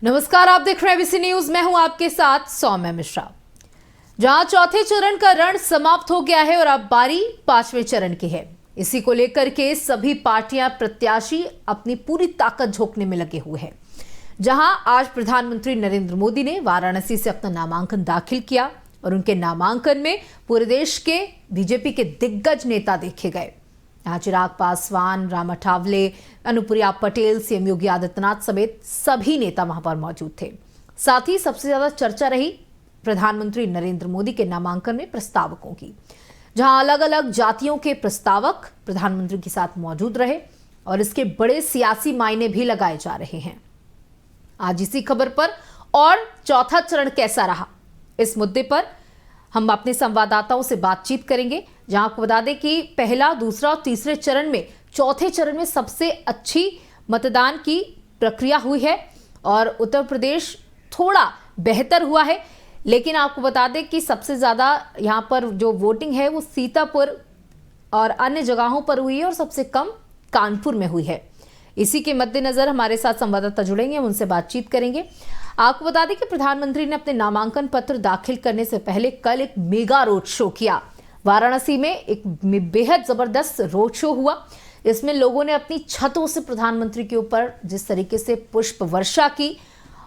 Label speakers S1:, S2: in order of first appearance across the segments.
S1: नमस्कार, आप देख रहे हैं एबीसी न्यूज। मैं हूं आपके साथ सौम्या मिश्रा। जहां चौथे चरण का रण समाप्त हो गया है और अब बारी पांचवें चरण की है। इसी को लेकर के सभी पार्टियां प्रत्याशी अपनी पूरी ताकत झोंकने में लगे हुए हैं। जहां आज प्रधानमंत्री नरेंद्र मोदी ने वाराणसी से अपना नामांकन दाखिल किया और उनके नामांकन में पूरे देश के बीजेपी के दिग्गज नेता देखे गए। यहाँ चिराग पासवान, राम अठावले, अनुप्रिया पटेल, सीएम योगी आदित्यनाथ समेत सभी नेता वहां पर मौजूद थे। साथ ही सबसे ज्यादा चर्चा रही प्रधानमंत्री नरेंद्र मोदी के नामांकन में प्रस्तावकों की, जहां अलग अलग जातियों के प्रस्तावक प्रधानमंत्री के साथ मौजूद रहे और इसके बड़े सियासी मायने भी लगाए जा रहे हैं। आज इसी खबर पर और चौथा चरण कैसा रहा, इस मुद्दे पर हम अपने संवाददाताओं से बातचीत करेंगे। जहां आपको बता दें कि पहला, दूसरा और तीसरे चरण में चौथे चरण में सबसे अच्छी मतदान की प्रक्रिया हुई है और उत्तर प्रदेश थोड़ा बेहतर हुआ है। लेकिन आपको बता दें कि सबसे ज़्यादा यहाँ पर जो वोटिंग है वो सीतापुर और अन्य जगहों पर हुई है और सबसे कम कानपुर में हुई है। इसी के मद्देनजर हमारे साथ संवाददाता जुड़ेंगे, हम उनसे बातचीत करेंगे। आपको बता दें कि प्रधानमंत्री ने अपने नामांकन पत्र दाखिल करने से पहले कल एक मेगा रोड शो किया। वाराणसी में एक बेहद जबरदस्त रोड शो हुआ। इसमें लोगों ने अपनी छतों से प्रधानमंत्री के ऊपर जिस तरीके से पुष्प वर्षा की,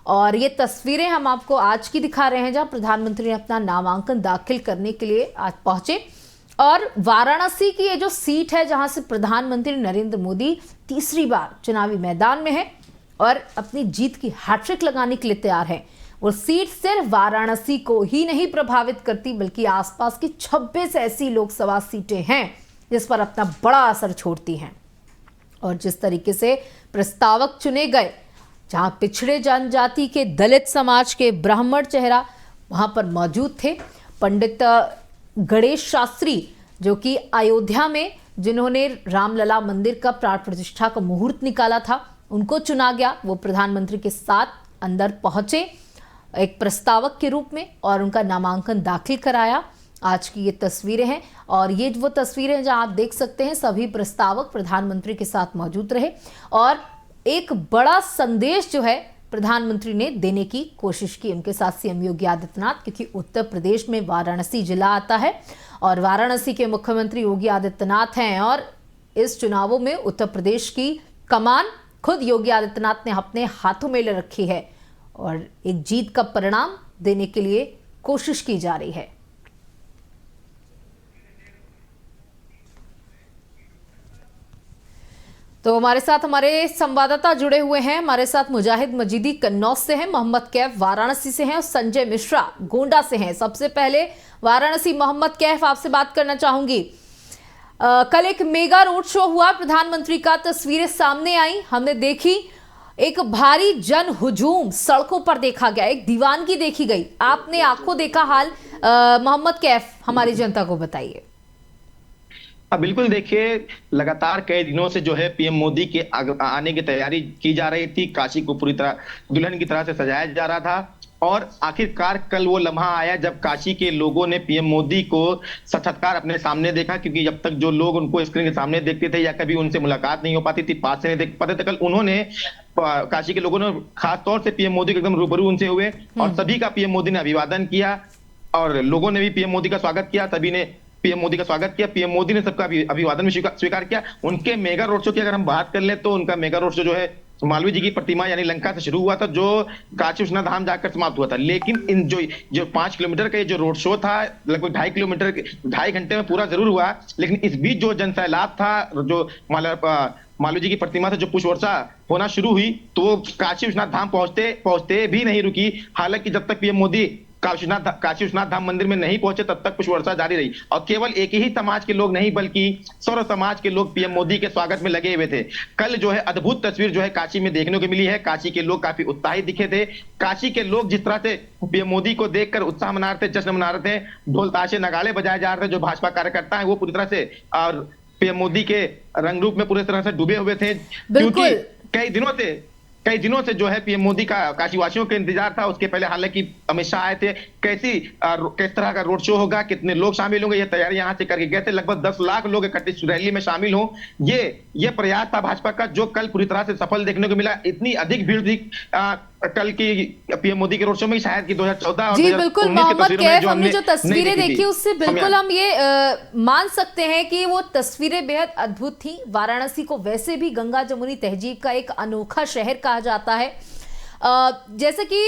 S1: और ये तस्वीरें हम आपको आज की दिखा रहे हैं, जहां प्रधानमंत्री ने अपना नामांकन दाखिल करने के लिए आज पहुंचे। और वाराणसी की ये जो सीट है जहां से प्रधानमंत्री नरेंद्र मोदी तीसरी बार चुनावी मैदान में है और अपनी जीत की हैट्रिक लगाने के लिए तैयार है, वो सीट सिर्फ वाराणसी को ही नहीं प्रभावित करती बल्कि आसपास की 26 ऐसी लोकसभा सीटें हैं जिस पर अपना बड़ा असर छोड़ती हैं। और जिस तरीके से प्रस्तावक चुने गए, जहां पिछड़े जनजाति के, दलित समाज के ब्राह्मण चेहरा वहां पर मौजूद थे। पंडित गणेश शास्त्री, जो कि अयोध्या में जिन्होंने रामलला मंदिर का प्राण प्रतिष्ठा का मुहूर्त निकाला था, उनको चुना गया। वो प्रधानमंत्री के साथ अंदर पहुंचे एक प्रस्तावक के रूप में और उनका नामांकन दाखिल कराया। आज की ये तस्वीरें हैं और ये वो तस्वीरें हैं जहां आप देख सकते हैं सभी प्रस्तावक प्रधानमंत्री के साथ मौजूद रहे और एक बड़ा संदेश जो है प्रधानमंत्री ने देने की कोशिश की। उनके साथ सीएम योगी आदित्यनाथ, क्योंकि उत्तर प्रदेश में वाराणसी जिला आता है और वाराणसी के मुख्यमंत्री योगी आदित्यनाथ हैं और इस चुनावों में उत्तर प्रदेश की कमान खुद योगी आदित्यनाथ ने अपने हाथों में ले रखी है और एक जीत का परिणाम देने के लिए कोशिश की जा रही है। तो हमारे साथ हमारे संवाददाता जुड़े हुए हैं। हमारे साथ मुजाहिद मजीदी कन्नौज से हैं, मोहम्मद कैफ वाराणसी से हैं और संजय मिश्रा गोंडा से हैं। सबसे पहले वाराणसी, मोहम्मद कैफ, आपसे बात करना चाहूंगी। कल एक मेगा रोड शो हुआ प्रधानमंत्री का, तस्वीरें सामने आई, हमने देखी एक भारी जन हुजूम सड़कों पर देखा गया, एक दीवानगी देखी गई। आपने आंखों देखा हाल, मोहम्मद कैफ हमारी जनता को बताइए।
S2: बिल्कुल, देखिए, लगातार कई दिनों से जो है पीएम मोदी के आने की तैयारी की जा रही थी। काशी को पूरी तरह दुल्हन की तरह से सजाया जा रहा था और आखिरकार कल वो लम्हा आया जब काशी के लोगों ने पीएम मोदी को साक्षात्कार अपने सामने देखा। क्योंकि जब तक जो लोग उनको स्क्रीन के सामने देखते थे या कभी उनसे मुलाकात नहीं हो पाती थी, पास से नहीं देख पाते थे, कल उन्होंने, काशी के लोगों ने खास तौर से पीएम मोदी के एकदम रूबरू उनसे हुए और सभी का पीएम मोदी ने अभिवादन किया और लोगों ने भी पीएम मोदी का स्वागत किया। सभी ने पीएम मोदी का स्वागत किया, पीएम मोदी ने सबका अभिवादन भी स्वीकार किया। उनके मेगा रोड शो की अगर हम बात कर ले तो उनका मेगा रोड शो जो है मालवीय जी की प्रतिमा यानी लंका से शुरू हुआ था, जो काशी विश्वनाथ धाम जाकर समाप्त हुआ था। लेकिन इन जो 5 किलोमीटर का जो रोड शो था, लगभग 2.5 किलोमीटर, 2.5 घंटे में पूरा जरूर हुआ। लेकिन इस बीच जो जनसैलाब था, जो मालवीय जी की प्रतिमा से जो पुष्प वर्षा होना शुरू हुई, तो काशी विश्वनाथ धाम पहुंचते भी नहीं रुकी। हालांकि जब तक पीएम मोदी काशी विश्वनाथ धाम मंदिर में नहीं पहुंचे तब तक पुष्प वर्षा जारी रही और केवल एक ही समाज के लोग नहीं बल्कि सर्व समाज के लोग पीएम मोदी के स्वागत में लगे हुए थे। कल जो है अद्भुत तस्वीर जो है काशी में देखने को मिली है। काशी के लोग काफी उत्साहित दिखे थे। काशी के लोग जिस तरह से पीएम मोदी को देखकर उत्साह मना रहे थे, जश्न मना रहे थे, ढोल ताशे नगाड़े बजाए जा रहे थे, जो भाजपा कार्यकर्ता है वो पूरी तरह से और पीएम मोदी के रंग रूप में पूरी तरह से डूबे हुए थे। क्योंकि कई दिनों से जो है पीएम मोदी का काशीवासियों का इंतजार था। उसके पहले हालांकि अमित शाह आए थे। किस तरह का रोड शो होगा, कितने लोग शामिल होंगे, ये तैयारी यहां से करके गए थे। लगभग 10 लाख लोग इकट्ठे रैली में शामिल हों, ये प्रयास था भाजपा का, जो कल पूरी तरह से सफल देखने को मिला। इतनी अधिक भीड़ थी कल की पीएम मोदी के रोड शो में शायद कि 2014 और
S1: जी बिल्कुल
S2: 2019 की
S1: मोहम्मद
S2: तस्वीरों में
S1: कैफ, हमने जो तस्वीरें
S2: नहीं
S1: देखी
S2: थी।
S1: उससे बिल्कुल हम ये मान सकते हैं कि वो तस्वीरें बेहद अद्भुत थी। वाराणसी को वैसे भी गंगा जमुनी तहजीब का एक अनोखा शहर कहा जाता है। जैसे कि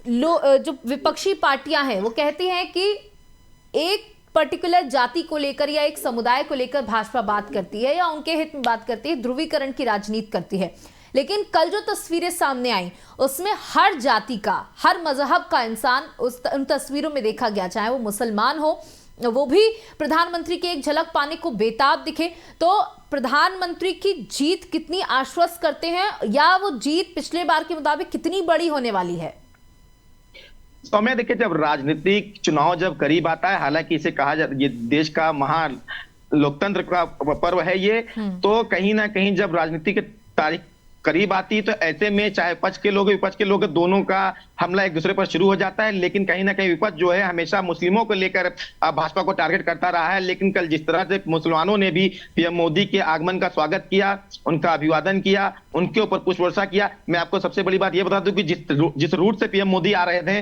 S1: जो विपक्षी पार्टियां हैं वो कहती हैं कि एक पर्टिकुलर जाति को लेकर या एक समुदाय को लेकर भाजपा बात करती है या उनके हित में बात करती है, ध्रुवीकरण की राजनीति करती है। लेकिन कल जो तस्वीरें सामने आई उसमें हर जाति का, हर मजहब का इंसान उन तस्वीरों में देखा गया, चाहे वो मुसलमान हो, वो भी प्रधानमंत्री की एक झलक पाने को बेताब दिखे। तो प्रधानमंत्री की जीत कितनी आश्वस्त करते हैं, या वो जीत पिछले बार के मुताबिक कितनी बड़ी होने वाली है?
S2: सौम्या देखिए, जब राजनीतिक चुनाव जब करीब आता है, हालांकि इसे कहा जाता है ये देश का महान लोकतंत्र का पर्व है ये, तो कहीं ना कहीं जब राजनीति की तारीख करीब आती है तो ऐसे में चाहे पक्ष के लोग विपक्ष के लोग, दोनों का हमला एक दूसरे पर शुरू हो जाता है। लेकिन कहीं ना कहीं विपक्ष जो है हमेशा मुस्लिमों को लेकर भाजपा को टारगेट करता रहा है। लेकिन कल जिस तरह से मुसलमानों ने भी पीएम मोदी के आगमन का स्वागत किया, उनका अभिवादन किया, उनके ऊपर पुष्प वर्षा किया। मैं आपको सबसे बड़ी बात यह बता दूं कि जिस रूट से पीएम मोदी आ रहे थे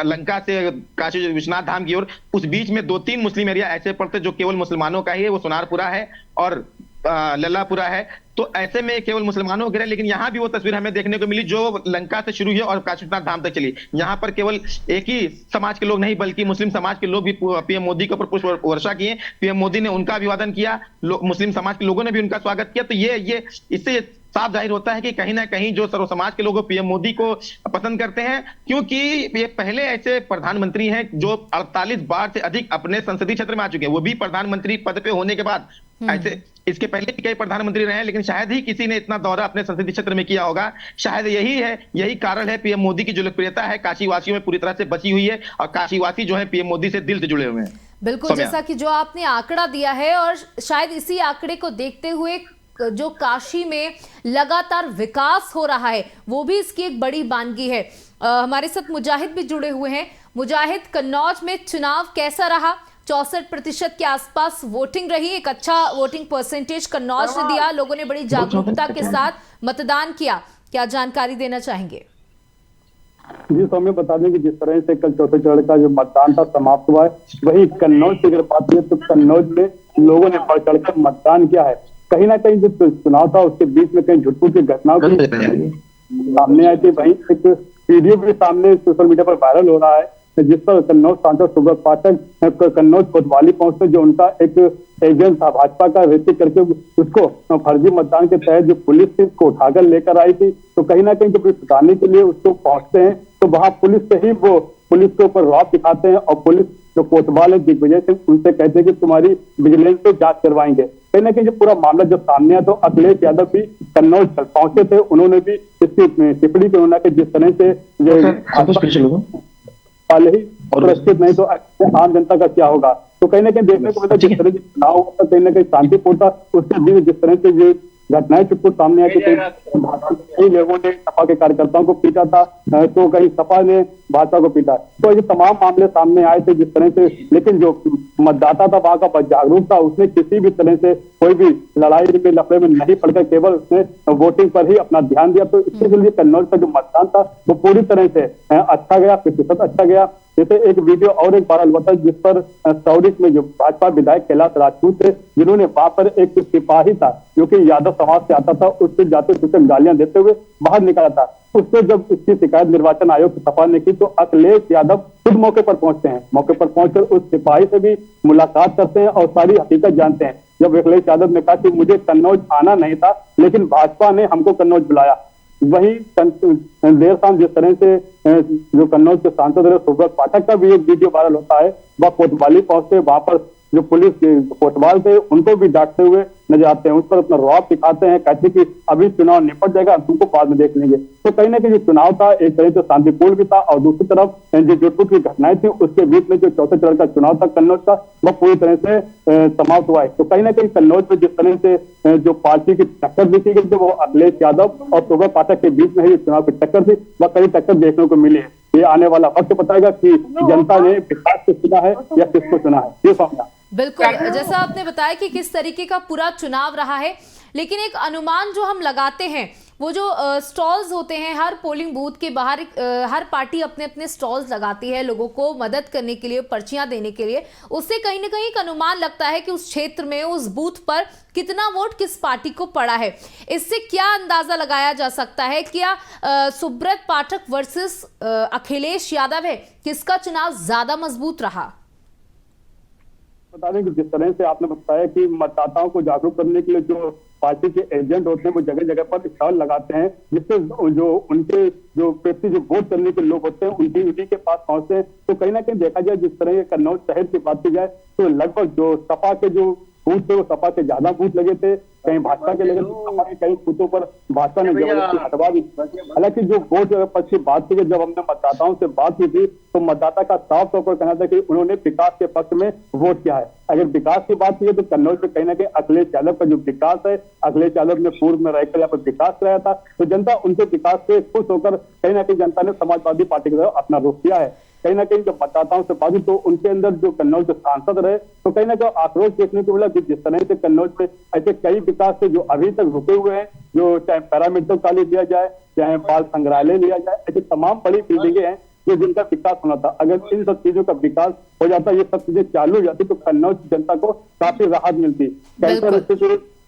S2: लंका से काशी विश्वनाथ धाम की ओर, उस बीच में 2-3 मुस्लिम एरिया ऐसे पड़ते जो केवल मुसलमानों का ही है, वो सोनारपुरा है और लल्लापुरा है। तो ऐसे में केवल मुसलमानों के, लेकिन यहाँ भी वो तस्वीर हमें देखने को मिली जो लंका से शुरू हुई और काशी विश्वनाथ धाम तक चली। यहाँ पर केवल एक ही समाज के लोग नहीं बल्कि मुस्लिम समाज के लोग भी पीएम मोदी के ऊपर पुष्प वर्षा किए। पीएम मोदी ने उनका अभिवादन किया, मुस्लिम समाज के लोगों ने भी उनका स्वागत किया। तो ये इससे साफ जाहिर होता है कि कहीं ना कहीं जो सर्व समाज के लोग पीएम मोदी को पसंद करते हैं, क्योंकि ये पहले ऐसे प्रधानमंत्री हैं जो 48 बार से अधिक अपने संसदीय क्षेत्र में आ चुके हैं, वो भी प्रधानमंत्री पद पे होने के बाद। ऐसे इसके पहले भी कई प्रधानमंत्री रहे हैं, लेकिन शायद ही किसी ने इतना दौरा अपने संसदीय क्षेत्र में किया होगा। शायद यही कारण है पीएम मोदी की जो लोकप्रियता है काशी वासियों में पूरी तरह से बची हुई है, और काशी वासी जो है पीएम मोदी से दिल से जुड़े हुए हैं।
S1: बिल्कुल, जैसा कि जो आपने आंकड़ा दिया है, और शायद इसी आंकड़े को देखते हुए जो काशी में लगातार विकास हो रहा है वो भी इसकी एक बड़ी बानगी है। हमारे साथ मुजाहिद भी जुड़े हुए हैं। मुजाहिद, कन्नौज में चुनाव कैसा रहा? 64% के आसपास वोटिंग रही, एक अच्छा वोटिंग परसेंटेज कन्नौज ने दिया, लोगों ने बड़ी जागरूकता के साथ मतदान किया। क्या जानकारी देना चाहेंगे?
S3: जी सौम्य, बता दें कि जिस तरह से कल चौथे चरण का जो मतदान था समाप्त हुआ है, वही कन्नौज की अगर बात करें तो कन्नौज में लोगों ने बढ़ चढ़कर मतदान किया है। कहीं ना कहीं जो चुनाव था उसके बीच में कहीं झुटपुट की घटनाओं सामने आई थी। वहीं एक वीडियो भी सामने सोशल मीडिया पर वायरल हो रहा है जिस पर कन्नौज सांसद सुब्रत पाठक कन्नौज कोतवाली पहुंचते, जो उनका एक एजेंट था भाजपा का, रेती करके उसको फर्जी मतदान के तहत जो पुलिस थी उसको उठाकर लेकर आई थी। तो कहीं ना कहीं जब छुटाने के लिए उसको पहुंचते हैं तो वहां पुलिस से ही वो पुलिस के ऊपर रौब दिखाते हैं, और पुलिस जो कोतवाल है दिग्विजय सिंह उनसे कहते हैं कि तुम्हारी विजिलेंस पे जांच करवाएंगे। कहीं ना कहीं जो पूरा मामला जब सामने आया तो अखिलेश यादव भी कन्नौज पहुंचे थे, उन्होंने भी इसकी टिप्पणी की उन्होंने जिस तरह से पहले ही सुरक्षित नहीं तो आम जनता का क्या होगा। तो कहीं ना कहीं देखने को मिला जिस तरह से चुनाव होता कहीं ना कहीं शांतिपूर्ण था, उसके बीच जिस तरह से ये घटनाएं चुटपुट सामने आई थी, कई लोगों ने सपा के कार्यकर्ताओं को पीटा था, तो कहीं सपा ने भाजपा को पीटा। तो ये तमाम मामले सामने आए थे जिस तरह से, लेकिन जो मतदाता था वहां का जागरूक था, उसने किसी भी तरह से कोई भी लड़ाई में लफड़े में नहीं पड़कर केवल उसने वोटिंग पर ही अपना ध्यान दिया। तो इसके लिए कन्नौज का जो मतदान था वो पूरी तरह से अच्छा गया, प्रतिशत अच्छा गया। जैसे एक वीडियो और एक वायरल हुआ था जिस पर सौरिक में जो भाजपा विधायक कैलाश राजपूत थे, जिन्होंने वहां पर एक सिपाही था जो कि यादव समाज से आता था, उससे जाते हुए गालियां देते हुए बाहर निकाला था। उससे जब इसकी शिकायत निर्वाचन आयोग की सपा ने की तो अखिलेश यादव खुद मौके पर पहुंचते हैं, मौके पर पहुंचकर उस सिपाही से भी मुलाकात करते हैं और सारी हकीकत जानते हैं। जब अखिलेश यादव ने कहा कि मुझे कन्नौज आना नहीं था लेकिन भाजपा ने हमको कन्नौज बुलाया, वही देर शाम जिस तरह से जो कन्नौज के सांसद रहे सुब्रत पाठक का भी एक वीडियो वायरल होता है, वह कोतवाली पहुंचते, वहां पर जो पुलिस के कोतवाल थे उनको भी डांटते हुए नजर आते हैं, उस पर अपना रौब दिखाते हैं, कहते हैं कि अभी चुनाव निपट जाएगा, तुमको बाद में देख लेंगे। तो कहीं ना कहीं जो चुनाव था एक तरह से शांतिपूर्ण भी था, और दूसरी तरफ जो जुटपुट की घटनाएं थी उसके बीच में जो चौथे चरण का चुनाव था कन्नौज का, वह पूरी तरह से समाप्त हुआ है। तो कहीं ना कहीं कन्नौज में जिस तरह से जो पार्टी की टक्कर देखी गई थी वो अखिलेश यादव और सुब्रत पाठक के बीच में ही चुनाव की टक्कर थी, वह कई टक्कर देखने को मिली है। ये आने वाला वक्त बताएगा कि जनता ने विकास को चुना है या किसको चुना है। ये समझा।
S1: बिल्कुल, जैसा आपने बताया कि किस तरीके का पूरा चुनाव रहा है, लेकिन एक अनुमान जो हम लगाते हैं, वो जो स्टॉल्स होते हैं हर पोलिंग बूथ के बाहर, हर पार्टी अपने अपने स्टॉल्स लगाती है लोगों को मदद करने के लिए, पर्चियां देने के लिए, उससे कहीं ना कहीं एक अनुमान लगता है कि उस क्षेत्र में, उस बूथ पर कितना वोट किस पार्टी को पड़ा है। इससे क्या अंदाजा लगाया जा सकता है? क्या सुब्रत पाठक वर्सेस अखिलेश यादव है, किसका चुनाव ज्यादा मजबूत रहा?
S3: बता दें कि जिस तरह से आपने बताया कि मतदाताओं को जागरूक करने के लिए जो पार्टी के एजेंट होते हैं वो जगह जगह पर स्टॉल लगाते हैं, जिससे जो उनके जो व्यक्ति जो वोट करने के लोग होते हैं उन्हीं के पास पहुंचते हैं। तो कहीं ना कहीं देखा जाए, जिस तरह कन्नौज शहर की बात की जाए तो लगभग जो सपा के जो बूथ थे वो सपा से ज्यादा बूथ लगे थे, कहीं भाजपा के लगे थे सपा के, कई बूथों पर भाजपा ने जबरदस्ती हटवा दी। हालांकि जो वोट पक्ष की बात की, जब हमने मतदाताओं से बात की थी तो मतदाता का साफ तौर पर कहना था कि उन्होंने विकास के पक्ष में वोट किया है। अगर विकास की बात की तो कन्नौज में कहीं ना कहीं अखिलेश यादव का जो विकास है, अखिलेश यादव ने पूर्व में रहकर यहाँ पर विकास कराया था, तो जनता उनके विकास से खुश होकर कहीं ना कहीं जनता ने समाजवादी पार्टी की तरफ अपना रुख किया है। कहीं ना कहीं जब मतदाताओं से बात तो उनके अंदर जो कन्नौज के सांसद रहे तो कहीं ना कहीं आक्रोश देखने को मिला कि जिस तरह से कन्नौज में ऐसे कई विकास थे जो अभी तक रुके हुए हैं, जो चाहे पैरामेडिकल कॉलेज लिया जाए, चाहे बाल संग्रहालय लिया जाए, ऐसी तमाम बड़ी बिल्डिंगें हैं जो जिनका विकास होना था। अगर इन सब चीजों का विकास हो जाता, ये सब चीजें चालू हो जाती तो कन्नौज जनता को काफी राहत मिलती। कैंसर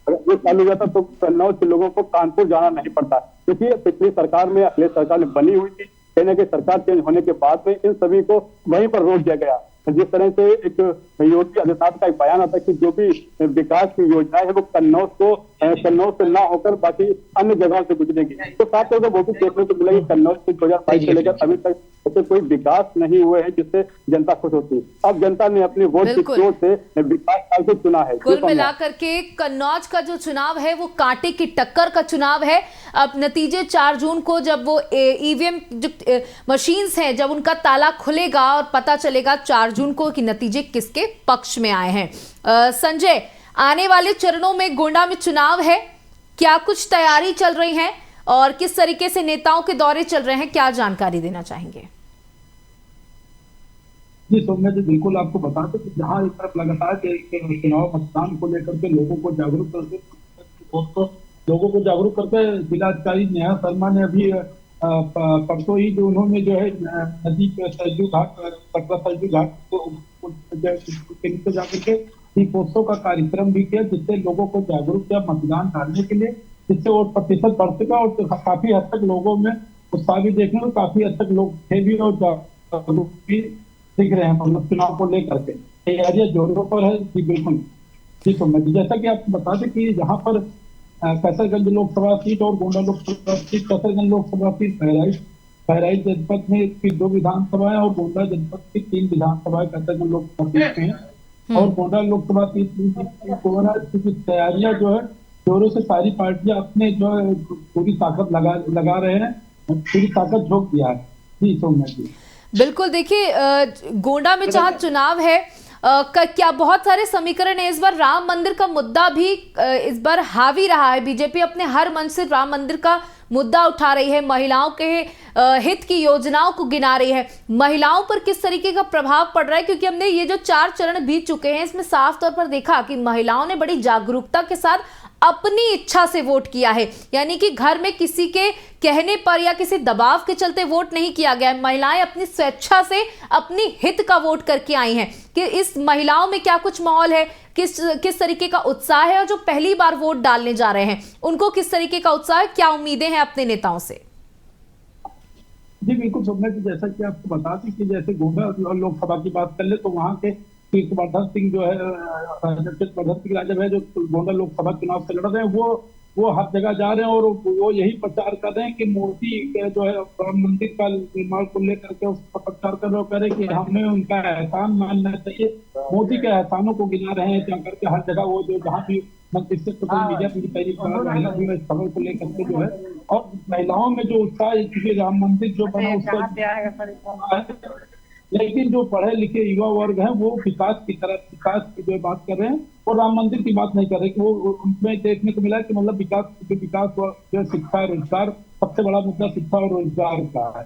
S3: ये चालू हो जाता तो कन्नौज के लोगों को कानपुर जाना नहीं पड़ता, क्योंकि पिछली सरकार में अखिलेश सरकार ने बनी हुई थी, कहीं ना कहीं सरकार चेंज होने के बाद में इन सभी को वहीं पर रोक दिया गया। जिस तरह से एक योगी आदित्यनाथ का एक बयान आता है कि जो भी विकास की योजनाएं है वो कन्नौज से ना होकर बाकी अन्य जगहों से गुजरेगी। तो साफ तौर पर वो भी देखने को मिला कि कन्नौज से 2022 से लेकर अभी तक ऐसे कोई विकास नहीं हुए हैं जिससे जनता खुश होती है। अब जनता ने अपनी वोट की चोट से विकास को चुना है।
S1: कुल मिलाकर के कन्नौज का जो चुनाव है वो कांटे की टक्कर का चुनाव है। अब नतीजे 4 जून को जब वो ईवीएम जो मशीन्स हैं, जब उनका ताला खुलेगा और पता चलेगा 4 जून को कि नतीजे किसके पक्ष में आए हैं। संजय, आने वाले चरणों में गोंडा में चुनाव है, क्या कुछ तैयारी चल रही है और किस तरीके से नेताओं के दौरे चल रहे हैं, क्या जानकारी देना चाहेंगे?
S4: जी सौम्या जी, बिल्कुल आपको बता दें कि जहां एक तरफ लगातार चुनाव मतदान को लेकर के लोगों को जागरूक करके जिलाधिकारी नेहा शर्मा ने अभी परसों ही जो उन्होंने जो है नदी पे सरजू घाट को जाकर के दीपोत्सव का कार्यक्रम भी किया, जिससे लोगों को जागरूक किया मतदान डालने के लिए, जिससे वोट प्रतिशत बढ़ सका और काफी हद तक लोगों में उत्साह भी देखने को काफी हद तक लोग थे भी और जागरूक भी दिख रहे हैं। मतलब चुनाव को लेकर के तैयारियां जोरों पर है। जी बिल्कुल, जी तो जैसा कि आपको बता दें कि यहाँ पर कैसरगंज लोकसभा सीट और गोंडा लोकसभा सीट, कैसरगंज लोकसभा सीट बहराइच जनपद में की 2 विधानसभाएं और गोंडा जनपद की 3 विधानसभाएं कैसरगंज लोकसभा सीट में है और गोंडा लोकसभा सीट कोरोना की तैयारियां जो है जोरों से सारी पार्टियां अपने जो है पूरी ताकत लगा रहे हैं, पूरी ताकत झोंक दिया है। जी सौम्या जी,
S1: बिल्कुल। देखिए, गोंडा में जहां चुनाव है, क्या बहुत सारे समीकरण है। इस बार राम मंदिर का मुद्दा भी इस बार हावी रहा है। बीजेपी अपने हर मंच से राम मंदिर का मुद्दा उठा रही है, महिलाओं के हित की योजनाओं को गिना रही है। महिलाओं पर किस तरीके का प्रभाव पड़ रहा है, क्योंकि हमने ये जो 4 चरण बीत चुके हैं इसमें साफ तौर पर देखा कि महिलाओं ने बड़ी जागरूकता के साथ अपनी इच्छा से वोट किया है, यानी कि घर में किसी के कहने पर या किसी दबाव के चलते वोट नहीं किया गया है। महिलाएं अपनी स्वेच्छा से अपनी हित का वोट करके आई हैं। कि इस महिलाओं में क्या कुछ माहौल है, किस तरीके का उत्साह है, और जो पहली बार वोट डालने जा रहे हैं उनको किस तरीके का उत्साह है, क्या उम्मीदें हैं अपने नेताओं से?
S4: जी बिल्कुल सौम्या जी, जैसा कि आपको बता दें कि जैसे गोंडा लोकसभा की बात कर ले तो वहाँ के कीर्तिवर्धन सिंह जो है राजव है, जो गोंडा लोकसभा चुनाव से लड़ रहे हैं, वो हर जगह जा रहे हैं और वो यही प्रचार कर रहे हैं कि मोदी के जो है राम मंदिर का निर्माण को लेकर के उसका प्रचार कर रहे हो, कह रहे कि हमें उनका एहसान मानना चाहिए। मोदी के एहसानों को गिना रहे हैं जाकर के हर जगह, वो जो जहाँ भी मंत्री सोशल मीडिया पर पहली खबर को लेकर के जो है, और महिलाओं में जो उत्साह है क्योंकि राम मंदिर जो बना उसका, लेकिन जो पढ़े लिखे युवा वर्ग है वो विकास की जो बात कर रहे हैं और राम मंदिर की बात नहीं कर रहे कि वो उनमें देखने को मिला कि मतलब विकास जो शिक्षा रोजगार, सबसे बड़ा मुद्दा शिक्षा और रोजगार का है।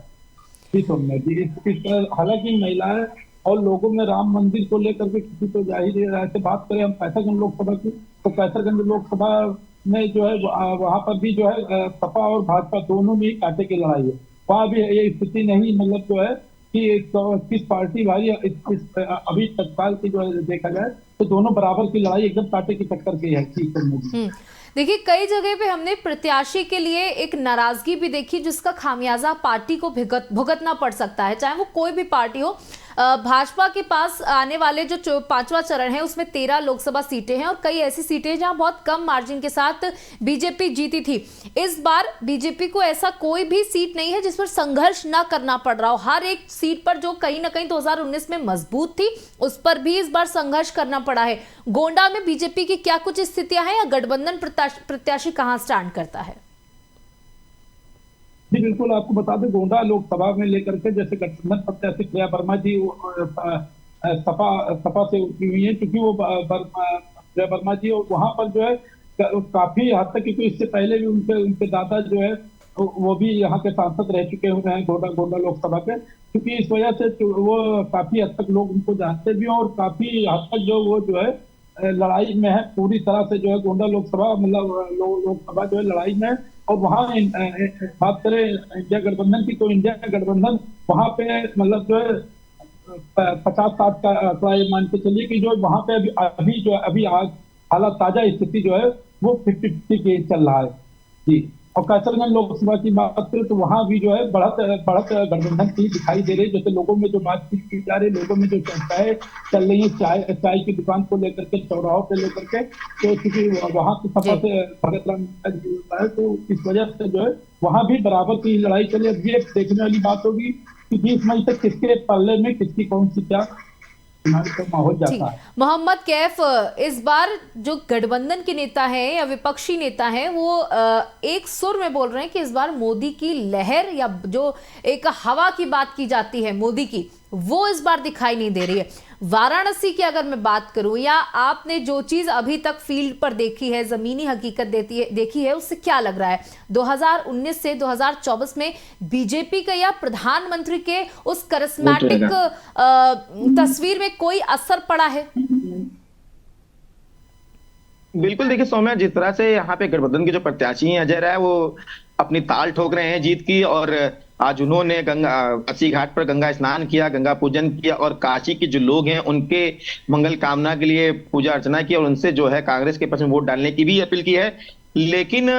S4: हालांकि महिलाएं और लोगों में राम मंदिर को लेकर के किसी तो जाहिर से बात करें हम कैसरगंज लोकसभा की, तो कैसरगंज लोकसभा में जो है वहां पर भी जो है सपा और भाजपा दोनों में कांटे की लड़ाई है। वहां भी ये स्थिति नहीं, मतलब जो है कि किस पार्टी भाई अभी तत्काल की जो है देखा जाए तो दोनों बराबर की लड़ाई एकदम कांटे की टक्कर की है पीएम मोदी।
S1: देखिए, कई जगह पे हमने प्रत्याशी के लिए एक नाराजगी भी देखी जिसका खामियाजा पार्टी को भुगतना पड़ सकता है, चाहे वो कोई भी पार्टी हो। भाजपा के पास आने वाले जो पांचवा चरण है उसमें 13 लोकसभा सीटें हैं और कई ऐसी सीटें हैं जहां बहुत कम मार्जिन के साथ बीजेपी जीती थी। इस बार बीजेपी को ऐसा कोई भी सीट नहीं है जिस पर संघर्ष ना करना पड़ रहा हो। हर एक सीट पर जो कहीं ना कहीं 2019 में मजबूत थी उस पर भी इस बार संघर्ष करना पड़ा है। गोंडा में बीजेपी की क्या कुछ स्थितियां हैं या गठबंधन प्रत्याशी कहां स्टैंड करता है?
S4: जी बिल्कुल, आपको बता दें गोंडा लोकसभा में लेकर के जैसे गठबंधन प्रत्याशी प्रिया वर्मा जी सपा से उठी हुई है, क्योंकि वो प्रिया वर्मा जी वहां पर जो है काफी हद तक, क्योंकि इससे पहले भी उनके दादा जो है वो भी यहाँ के सांसद रह चुके हुए हैं गोंडा लोकसभा के, क्योंकि इस वजह से वो काफी हद तक लोग उनको जानते भी हैं और काफी हद तक जो वो जो है लड़ाई में है पूरी तरह से, जो है गोंडा लोकसभा मतलब लोकसभा जो है लड़ाई में है। और वहाँ बात करें इंडिया गठबंधन की तो इंडिया गठबंधन वहाँ पे मतलब जो है 50-60 का आंकड़ा मान के चलिए कि जो वहाँ पे अभी जो है अभी आज हालात ताजा स्थिति जो है वो 50-50 के चल रहा है जी। और कैसरगंज लोकसभा की बात करें तो वहां भी जो है बढ़त गठबंधन की दिखाई दे रही है। जैसे लोगों में जो बातचीत की जा रही है, लोगों में जो चर्चाएं चल रही है चाय की दुकान को लेकर के, चौराहों पे लेकर के, तो क्योंकि वहां की सपा से भगत राम है तो इस वजह से जो है वहां भी बराबर की लड़ाई चली। अब ये देखने वाली बात होगी कि 20 मई तक किसके पल्ले में किसकी कौन सी क्या माहौल जाता है।
S1: मोहम्मद कैफ, इस बार जो गठबंधन के नेता हैं या विपक्षी नेता हैं वो एक सुर में बोल रहे हैं कि इस बार मोदी की लहर या जो एक हवा की बात की जाती है मोदी की, वो इस बार दिखाई नहीं दे रही है। वाराणसी की अगर मैं बात करूं या आपने जो चीज अभी तक फील्ड पर देखी है, जमीनी हकीकत देखी है, उससे क्या लग रहा है 2019 से 2024 में बीजेपी का या प्रधानमंत्री के उस करिस्मेटिक तस्वीर में कोई असर पड़ा है?
S2: बिल्कुल, देखिए सौम्या, जिस तरह से यहाँ पे गठबंधन के जो प्रत्याशी हैं अजय राय, वो अपनी ताल ठोक रहे हैं जीत की, और आज उन्होंने काशी घाट पर गंगा स्नान किया, गंगा पूजन किया और काशी के जो लोग हैं उनके मंगल कामना के लिए पूजा अर्चना की और उनसे जो है कांग्रेस के पक्ष में वोट डालने की भी अपील की है। लेकिन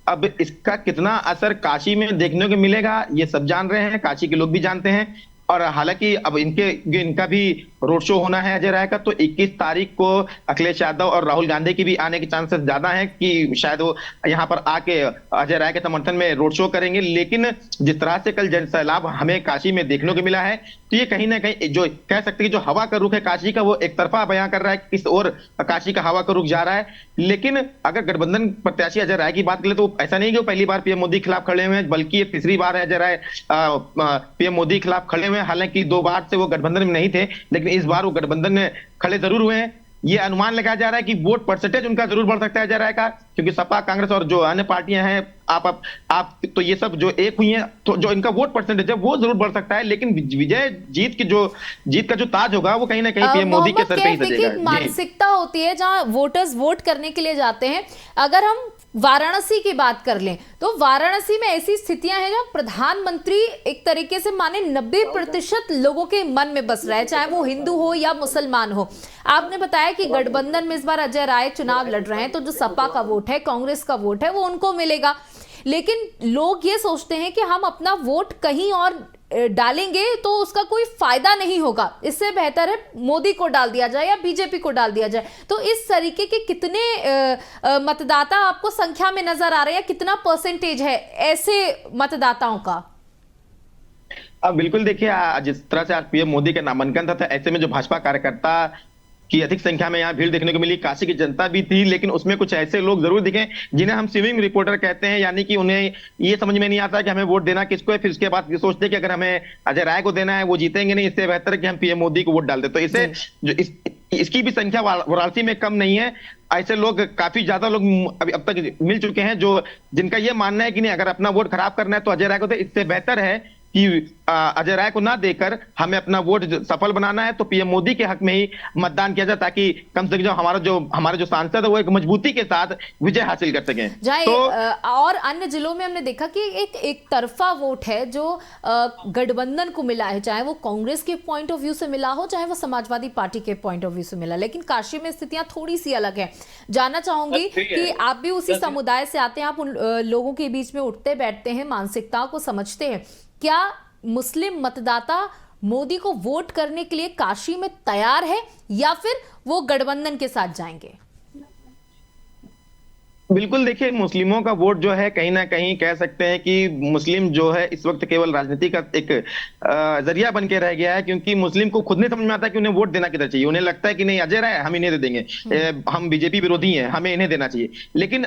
S2: अब इसका कितना असर काशी में देखने को मिलेगा ये सब जान रहे हैं, काशी के लोग भी जानते हैं। और हालांकि अब इनका भी रोड शो होना है अजय राय का, तो 21 तारीख को अखिलेश यादव और राहुल गांधी की भी आने के चांसेस ज्यादा हैं कि शायद वो यहाँ पर आके अजय राय के समर्थन में रोड शो करेंगे। लेकिन जिस तरह से कल जनसैलाब हमें काशी में देखने को मिला है, तो ये कहीं ना कहीं जो कह सकते हैं जो हवा का रुख है काशी का, वो एक तरफा बयां कर रहा है किस ओर काशी का हवा का रुख जा रहा है। लेकिन अगर गठबंधन प्रत्याशी अजय राय की बात करें तो ऐसा नहीं कि वो पहली बार पीएम मोदी के खिलाफ खड़े हुए हैं, बल्कि ये तीसरी बार है अजय राय पीएम मोदी के खिलाफ खड़े हुए हैं। हालांकि 2 बार से वो गठबंधन में नहीं थे, लेकिन इस बार वो गठबंधन में खड़े जरूर हुए हैं। ये अनुमान लगाया जा रहा है कि वोट परसेंटेज उनका जरूर बढ़ सकता है अजय राय का, क्योंकि सपा, कांग्रेस और जो अन्य पार्टियां हैं आप तो ये सब जो एक हुई हैं, तो जो इनका वोट परसेंटेज है वो जरूर बढ़ सकता है। लेकिन जीत का जो ताज होगा वो कहीं ना कहीं पीएम मोदी के सर पे ही सजेगा।
S1: मानसिकता होती है जहां वोटर्स वोट करने के लिए जाते हैं। अगर हम वाराणसी की बात कर लें तो वाराणसी में ऐसी स्थितियां हैं जहां प्रधानमंत्री एक तरीके से माने 90% लोगों के मन में बस रहा है, चाहे वो हिंदू हो या मुसलमान हो। आपने बताया कि गठबंधन में इस बार अजय राय चुनाव लड़ रहे हैं, तो जो सपा का वोट है, कांग्रेस का वोट है, वो उनको मिलेगा। लेकिन लोग ये सोचते हैं कि हम अपना वोट कहीं और डालेंगे तो उसका कोई फायदा नहीं होगा, इससे बेहतर है मोदी को डाल दिया जाए या बीजेपी को डाल दिया जाए। तो इस तरीके के कितने मतदाता आपको संख्या में नजर आ रहे हैं, कितना परसेंटेज है ऐसे मतदाताओं का?
S2: अब बिल्कुल देखिए, जिस तरह से आज पीएम मोदी का नामांकन था, ऐसे में जो भाजपा कार्यकर्ता की अधिक संख्या में यहाँ भीड़ देखने को मिली, काशी की जनता भी थी, लेकिन उसमें कुछ ऐसे लोग जरूर दिखे जिन्हें हम स्विंग रिपोर्टर कहते हैं, यानी कि उन्हें ये समझ में नहीं आता कि हमें वोट देना किसको है, फिर उसके बाद ये सोचते हैं कि अगर हमें अजय राय को देना है वो जीतेंगे नहीं, इससे बेहतर है कि हम पीएम मोदी को वोट डाल दे। तो इसे इसकी भी संख्या वाराणसी में कम नहीं है। ऐसे लोग काफी ज्यादा लोग अब तक मिल चुके हैं जो जिनका ये मानना है कि नहीं, अगर अपना वोट खराब करना है तो अजय राय को दे, इससे बेहतर है कि अजय राय को ना देकर हमें अपना वोट सफल बनाना है, तो पीएम मोदी के हक में ही मतदान किया जाए, ताकि कम से कम हमारे जो सांसद है वो एक मजबूती के साथ विजय हासिल कर सकें।
S1: तो और अन्य जिलों में हमने देखा कि एक तरफा वोट है जो गठबंधन को मिला है, चाहे वो कांग्रेस के पॉइंट ऑफ व्यू से मिला हो, चाहे वो समाजवादी पार्टी के पॉइंट ऑफ व्यू से मिला, लेकिन काशी में स्थितियां थोड़ी सी अलग है। जानना चाहूंगी कि आप भी उसी समुदाय से आते हैं, आप उन लोगों के बीच में उठते बैठते हैं, मानसिकताओं को समझते हैं। क्या मुस्लिम मतदाता मोदी को वोट करने के लिए काशी में तैयार है या फिर वो गठबंधन के साथ जाएंगे?
S2: बिल्कुल, देखिए, मुस्लिमों का वोट जो है कहीं ना कहीं कह सकते हैं कि मुस्लिम जो है इस वक्त केवल राजनीति का एक जरिया बन के रह गया है, क्योंकि मुस्लिम को खुद नहीं समझ में आता कि उन्हें वोट देना किधर चाहिए। उन्हें लगता है कि नहीं, अजय राय हम इन्हें दे देंगे, हम बीजेपी विरोधी हैं, हमें इन्हें देना चाहिए। लेकिन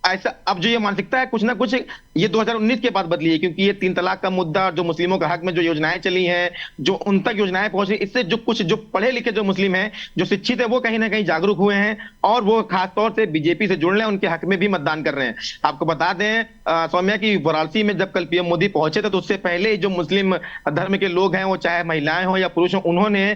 S2: ऐसा अब जो ये मानसिकता है कुछ ना कुछ ये 2019 के बाद बदली है, क्योंकि ये 3 तलाक का मुद्दा, जो मुस्लिमों के हक में जो योजनाएं चली हैं, जो उन तक योजनाएं पहुंची, इससे जो पढ़े लिखे जो मुस्लिम हैं, जो शिक्षित है, वो कहीं ना कहीं जागरूक हुए हैं और वो खासतौर से बीजेपी से जुड़ रहे हैं, उनके हक में भी मतदान कर रहे हैं। आपको बता दें सौम्या की वाराणसी में जब कल पीएम मोदी पहुंचे थे, तो उससे पहले जो मुस्लिम धर्म के लोग हैं, वो चाहे महिलाएं हो या पुरुष हो, उन्होंने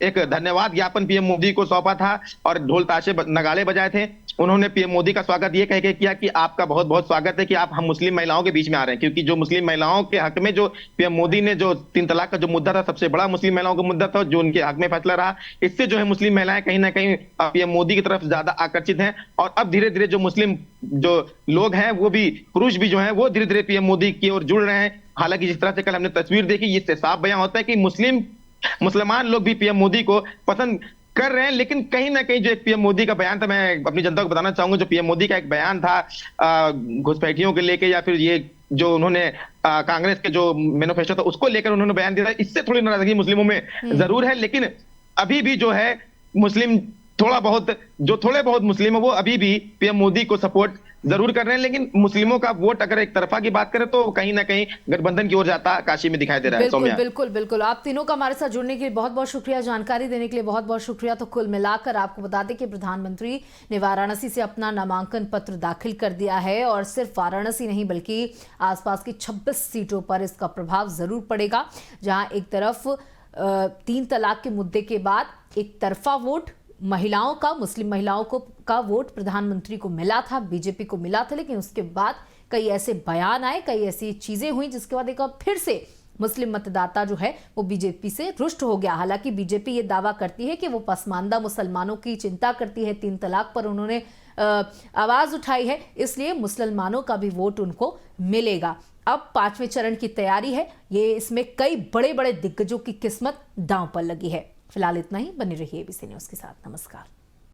S2: एक धन्यवाद ज्ञापन पीएम मोदी को सौंपा था और ढोल ताशे नगाड़े बजाए थे। उन्होंने पीएम मोदी का स्वागत ये कह के किया कि आपका बहुत बहुत स्वागत है कि आप हम मुस्लिम महिलाओं के बीच में आ रहे हैं, क्योंकि जो मुस्लिम महिलाओं के हक में जो पीएम मोदी ने जो 3 तलाक का जो मुद्दा था, सबसे बड़ा मुस्लिम महिलाओं का मुद्दा था, जो उनके हक में फैसला रहा। इससे जो है मुस्लिम महिलाएं कहीं ना कहीं पीएम मोदी की तरफ ज्यादा आकर्षित हैं और अब धीरे धीरे जो मुस्लिम जो लोग हैं, वो भी पुरुष भी जो है वो धीरे धीरे पीएम मोदी की ओर जुड़ रहे हैं। हालांकि जिस तरह से कल हमने तस्वीर देखी, इससे साफ बयां होता है कि मुसलमान लोग भी पीएम मोदी को पसंद कर रहे हैं। लेकिन कहीं ना कहीं जो एक पीएम मोदी का बयान था, मैं अपनी जनता को बताना चाहूंगा, जो पीएम मोदी का एक बयान था घुसपैठियों के लेके, या फिर ये जो उन्होंने कांग्रेस के जो मैनिफेस्टो था उसको लेकर उन्होंने बयान दिया था, इससे थोड़ी नाराजगी मुस्लिमों में जरूर है। लेकिन अभी भी जो है मुस्लिम थोड़े बहुत मुस्लिम है, वो अभी भी पीएम मोदी को सपोर्ट जरूर कर रहे हैं। लेकिन मुस्लिमों का वोट अगर एक तरफा की बात करें तो कहीं ना कहीं गठबंधन की ओर जाता काशी में दिखाई दे रहा है।
S1: बिल्कुल बिल्कुल बिल्कुल। आप तीनों का हमारे साथ जुड़ने के लिए बहुत बहुत शुक्रिया, जानकारी देने के लिए बहुत बहुत शुक्रिया। तो कुल मिलाकर आपको बता दें कि प्रधानमंत्री ने वाराणसी से अपना नामांकन पत्र दाखिल कर दिया है और सिर्फ वाराणसी नहीं बल्कि आसपास की 26 सीटों पर इसका प्रभाव जरूर पड़ेगा, जहां एक तरफ 3 तलाक के मुद्दे के बाद एक तरफा वोट महिलाओं का, मुस्लिम महिलाओं का वोट प्रधानमंत्री को मिला था, बीजेपी को मिला था, लेकिन उसके बाद कई ऐसे बयान आए, कई ऐसी चीजें हुई जिसके बाद एक बार फिर से मुस्लिम मतदाता जो है वो बीजेपी से रुष्ट हो गया। हालांकि बीजेपी ये दावा करती है कि वो पसमानदा मुसलमानों की चिंता करती है, 3 तलाक पर उन्होंने आवाज उठाई है, इसलिए मुसलमानों का भी वोट उनको मिलेगा। अब 5वें चरण की तैयारी है, ये इसमें कई बड़े बड़े दिग्गजों की किस्मत दांव पर लगी है। फिलहाल इतना ही, बने रहिए एबीसी न्यूज के साथ। नमस्कार।